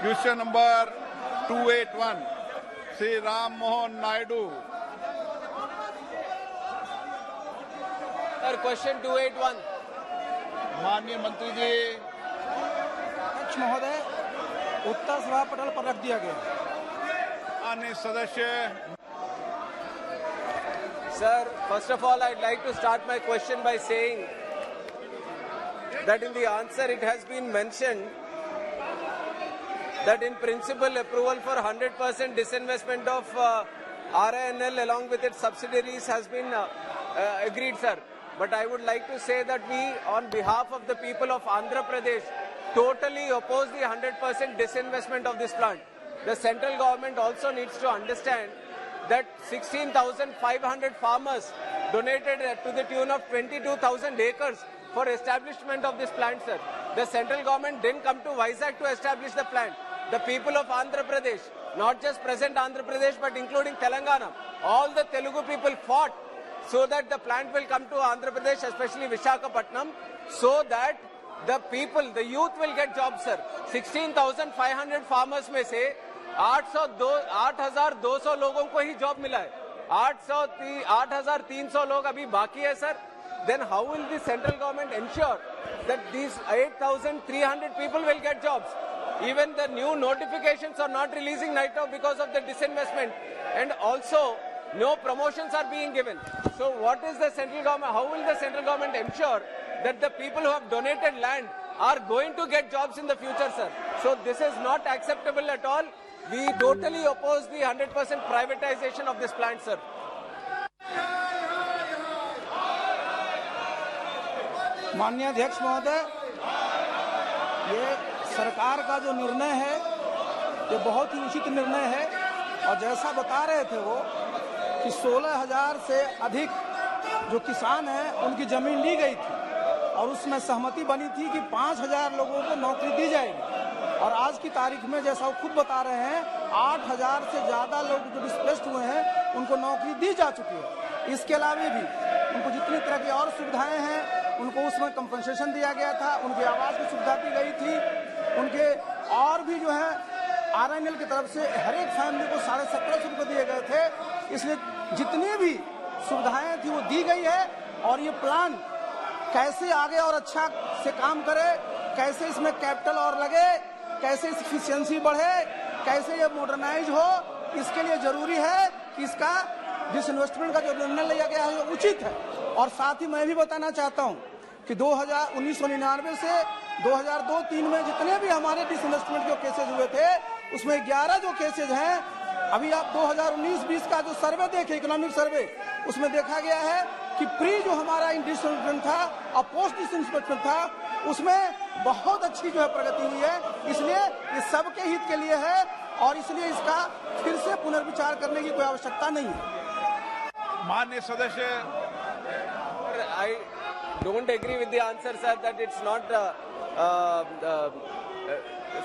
Question number 281, Sri Ram Mohan Naidu. Sir, question 281. माननीय मंत्री जी, अध्यक्ष महोदय, उत्तर सभा पटल पर रख दिया गया। अन्य सदस्य। Sir, first of all, I'd like to start my question by saying that in the answer it has been mentioned that in principle approval for 100% disinvestment of RINL along with its subsidiaries has been agreed, sir. But I would like to say that we, on behalf of the people of Andhra Pradesh, totally oppose the 100% disinvestment of this plant. The central government also needs to understand that 16,500 farmers donated to the tune of 22,000 acres for establishment of this plant, sir. The central government didn't come to Vizag to establish the plant. The people of Andhra Pradesh, not just present Andhra Pradesh but including Telangana, all the Telugu people fought so that the plant will come to Andhra Pradesh, especially Visakhapatnam, so that the people, the youth will get jobs, sir. 16,500 farmers में से 8,200 लोगों को ही job मिला है, 8,300 लोग अभी बाकी है, sir. Then how will the central government ensure that these 8,300 people will get jobs? Even the new notifications are not releasing right now because of the disinvestment, and also no promotions are being given. So what is the central government, how will the central government ensure that the people who have donated land are going to get jobs in the future, sir? So this is not acceptable at all. We totally oppose the 100% privatization of this plant, sir. माननीय अध्यक्ष महोदय, ये सरकार का जो निर्णय है ये बहुत ही उचित निर्णय है, और जैसा बता रहे थे वो कि 16,000 से अधिक जो किसान हैं उनकी जमीन ली गई थी और उसमें सहमति बनी थी कि 5,000 लोगों को नौकरी दी जाएगी, और आज की तारीख में जैसा वो खुद बता रहे हैं 8,000 से ज्यादा लोग जो डिस्प्लेस्ड हुए हैं उनको नौकरी दी जा चुकी है. इसके अलावा भी उनको जितनी तरह की और सुविधाएं हैं उनको उसमें कंपनसेशन दिया गया था, उनकी आवास की सुविधा दी गई थी, उनके और भी जो है RINL की तरफ से हर एक फैमिली को 1,750 रुपये दिए गए थे. इसलिए जितनी भी सुविधाएं थी वो दी गई है, और ये प्लान कैसे आगे और अच्छा से काम करे, कैसे इसमें कैपिटल और लगे, कैसे इसकी एफिशिएंसी बढ़े, कैसे ये मॉडर्नाइज हो, इसके लिए जरूरी है कि इसका डिसइन्वेस्टमेंट का जो निर्णय लिया गया है वो उचित है. और साथ ही मैं भी बताना चाहता हूं कि 1999 से 2002-03 में जितने भी हमारे डिसइन्वेस्टमेंट के केसेज हुए थे उसमें 11 जो केसेज हैं, अभी आप 2019-20 का जो सर्वे देखें, इकोनॉमिक सर्वे, उसमें देखा गया है कि प्री जो हमारा डिसइन्वेस्टमेंट था और पोस्ट डिसइन्वेस्टमेंट था उसमें बहुत अच्छी जो है प्रगति हुई है. इसलिए ये सबके हित के लिए है और इसलिए इसका फिर से पुनर्विचार करने की कोई आवश्यकता नहीं है. माननीय सदस्य. I don't agree with the answer, sir, that it's not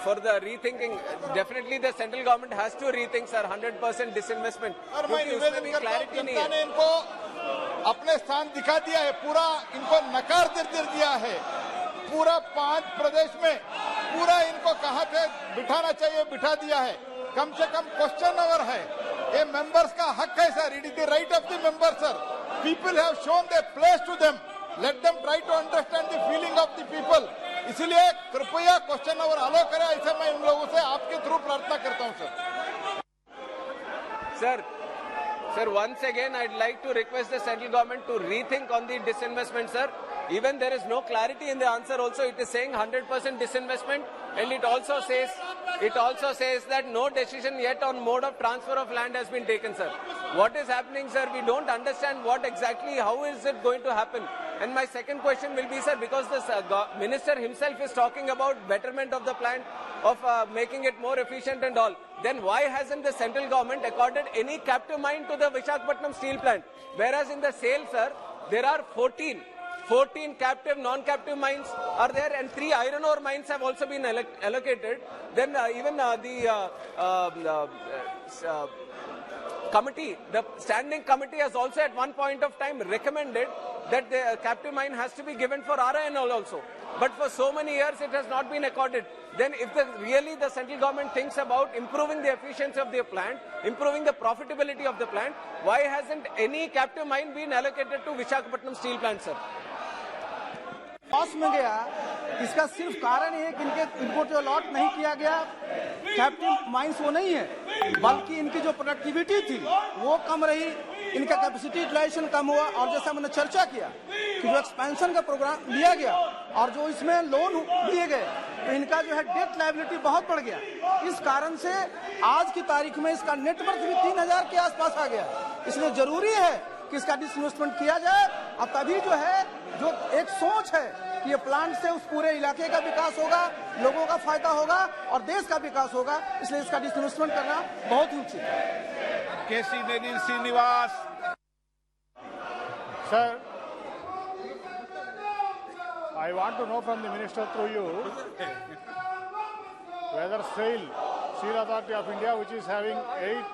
for the rethinking. Definitely the central government has to rethink, sir, 100% disinvestment. और मैं निवेदन करता हूं, जनता ने इनको अपने स्थान दिखा दिया है, पूरा इनको नकार दे दिया है. पूरा 5 प्रदेश में पूरा इनको कहां पे बिठाना चाहिए बिठा दिया है. कम से कम क्वेश्चन अवर है, ये मेंबर्स का हक है, sir. It is the right of the member, sir. People have shown their place to them. Let them try to understand the feeling of the people. इसलिए कृपया क्वेश्चन अवर अलो करें, ऐसे मैं इन लोगों से आपके थ्रू प्रार्थना करता हूं, sir. Sir, once again, I'd like to request the central government to rethink on the disinvestment, sir. Even there is no clarity in the answer also. It is saying 100% disinvestment, and it also says that no decision yet on mode of transfer of land has been taken, sir. What is happening, sir? We don't understand what exactly, how is it going to happen? And my second question will be, sir, because the minister himself is talking about betterment of the plant, of making it more efficient and all, then why hasn't the central government accorded any captive mine to the Visakhapatnam steel plant? Whereas in the sale, sir, there are 14 captive, non-captive mines are there, and 3 iron ore mines have also been allocated. Then even the committee, the standing committee has also at one point of time recommended that the captive mine has to be given for RINL also. But for so many years it has not been accorded. Then if really the central government thinks about improving the efficiency of their plant, improving the profitability of the plant, why hasn't any captive mine been allocated to Visakhapatnam steel plant, sir? Loss में गया, इसका सिर्फ कारण ये कि इनको जो allot नहीं किया गया कैप्टिव माइंस वो नहीं है, बल्कि इनकी जो प्रोडक्टिविटी थी वो कम रही, इनका कैपेसिटी यूटिलाइजेशन कम हुआ, और जैसा मैंने चर्चा किया कि जो एक्सपेंशन का प्रोग्राम लिया गया और जो इसमें लोन दिए गए तो इनका जो है डेट लायबिलिटी बहुत बढ़ गया। इस कारण से आज की तारीख में इसका नेटवर्थ भी 3000 के आसपास आ गया। इसलिए जरूरी है कि इसका डिसइन्वेस्टमेंट किया जाए, और तभी जो है जो एक सोच है कि ये प्लांट से उस पूरे इलाके का विकास होगा, लोगों का फायदा होगा और देश का विकास होगा, इसलिए इसका डिसइन्वेस्टमेंट करना बहुत ही उचित है। केसी नेनी Srinivas Sir, I want to know from the Minister through you whether SAIL, Steel Authority of India, which is having 8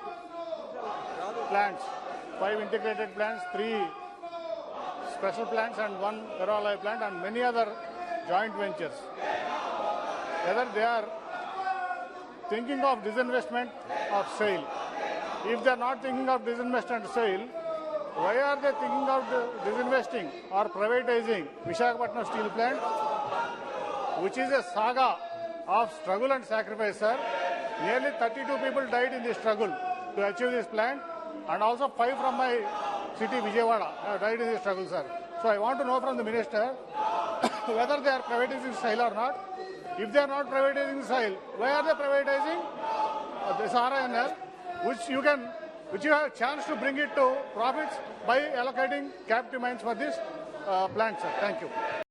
plants, 5 integrated plants, 3 special plants and 1 ferroalloy plant and many other joint ventures, whether they are thinking of disinvestment of SAIL. If they are not thinking of disinvestment of SAIL, why are they thinking of disinvesting or privatizing Visakhapatnam steel plant, which is a saga of struggle and sacrifice, sir? Nearly 32 people died in this struggle to achieve this plant, and also 5 from my city, Vijayawada, have died in this struggle, sir. So I want to know from the Minister whether they are privatizing SAIL or not. If they are not privatizing SAIL, why are they privatizing this RINL, which you have a chance to bring it to profits by allocating captive mines for this plant, sir? Thank you.